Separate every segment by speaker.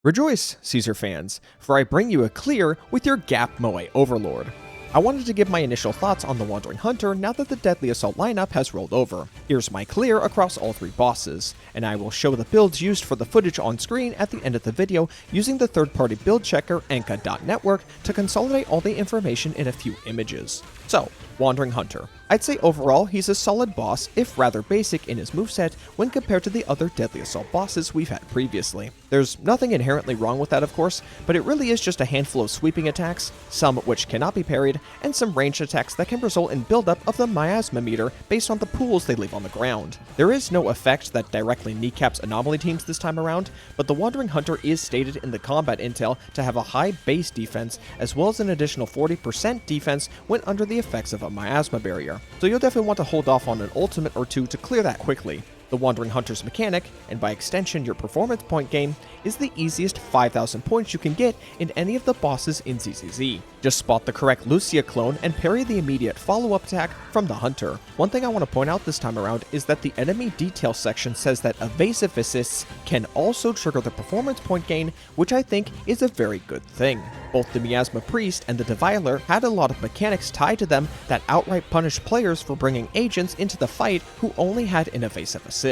Speaker 1: Rejoice, Caesar fans, for I bring you a clear with your Gap Moe Overlord. I wanted to give my initial thoughts on the Wandering Hunter now that the Deadly Assault lineup has rolled over. Here's my clear across all three bosses, and I will show the builds used for the footage on screen at the end of the video using the third-party build checker Anka.network to consolidate all the information in a few images. So, Wandering Hunter. I'd say overall he's a solid boss, if rather basic in his moveset when compared to the other Deadly Assault bosses we've had previously. There's nothing inherently wrong with that of course, but it really is just a handful of sweeping attacks, some which cannot be parried, and some ranged attacks that can result in buildup of the miasma meter based on the pools they leave on the ground. There is no effect that directly kneecaps anomaly teams this time around, but the Wandering Hunter is stated in the combat intel to have a high base defense as well as an additional 40% defense when under the effects of a miasma barrier, so you'll definitely want to hold off on an ultimate or two to clear that quickly. The Wandering Hunter's mechanic, and by extension your performance point gain, is the easiest 5,000 points you can get in any of the bosses in ZZZ. Just spot the correct Lucia clone and parry the immediate follow-up attack from the Hunter. One thing I want to point out this time around is that the enemy detail section says that evasive assists can also trigger the performance point gain, which I think is a very good thing. Both the Miasma Priest and the Deviler had a lot of mechanics tied to them that outright punished players for bringing agents into the fight who only had an evasive assist.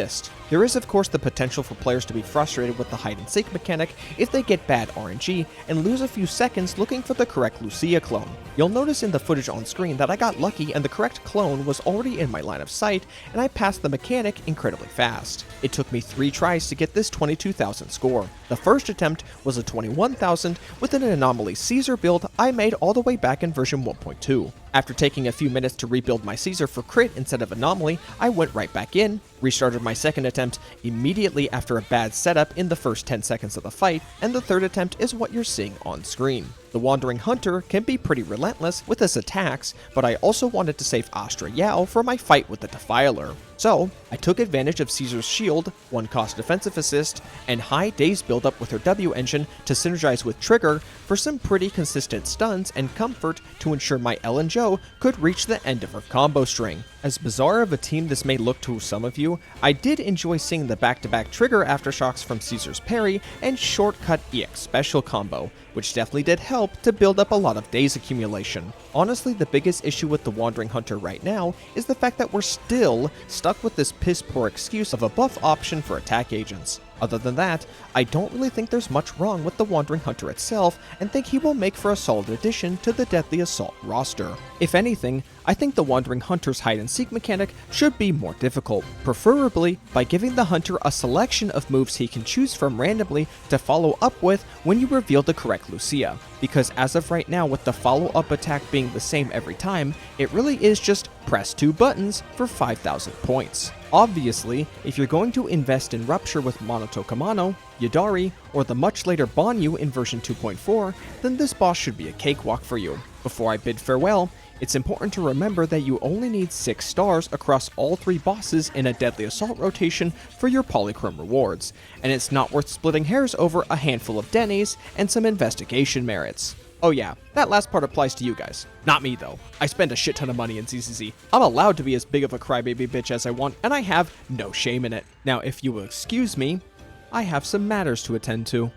Speaker 1: There is of course the potential for players to be frustrated with the hide and seek mechanic if they get bad RNG and lose a few seconds looking for the correct Lucia clone. You'll notice in the footage on screen that I got lucky and the correct clone was already in my line of sight and I passed the mechanic incredibly fast. It took me 3 tries to get this 22,000 score. The first attempt was a 21,000 with an anomaly Caesar build I made all the way back in version 1.2. After taking a few minutes to rebuild my Caesar for crit instead of anomaly, I went right back in, restarted my second attempt immediately after a bad setup in the first 10 seconds of the fight, and the third attempt is what you're seeing on screen. The Wandering Hunter can be pretty relentless with his attacks, but I also wanted to save Astra Yao for my fight with the Defiler. So, I took advantage of Caesar's shield, 1-cost defensive assist, and high daze buildup with her W engine to synergize with Trigger for some pretty consistent stuns and comfort to ensure my Ellen Jo could reach the end of her combo string. As bizarre of a team this may look to some of you, I did enjoy seeing the back-to-back trigger aftershocks from Caesar's parry and shortcut EX special combo, which definitely did help to build up a lot of daze accumulation. Honestly, the biggest issue with the Wandering Hunter right now is the fact that we're still stuck with this piss-poor excuse of a buff option for attack agents. Other than that, I don't really think there's much wrong with the Wandering Hunter itself and think he will make for a solid addition to the Deadly Assault roster. If anything, I think the Wandering Hunter's hide and seek mechanic should be more difficult, preferably by giving the Hunter a selection of moves he can choose from randomly to follow up with when you reveal the correct Lucia, because as of right now with the follow-up attack being the same every time, it really is just press 2 buttons for 5,000 points. Obviously, if you're going to invest in Rupture with Monotokamano, Yadari, or the much later Banyu in version 2.4, then this boss should be a cakewalk for you. Before I bid farewell, it's important to remember that you only need 6 stars across all 3 bosses in a Deadly Assault rotation for your Polychrome rewards, and it's not worth splitting hairs over a handful of Denny's and some investigation merits. Oh yeah, that last part applies to you guys. Not me though. I spend a shit ton of money in ZZZ. I'm allowed to be as big of a crybaby bitch as I want, and I have no shame in it. Now if you will excuse me, I have some matters to attend to.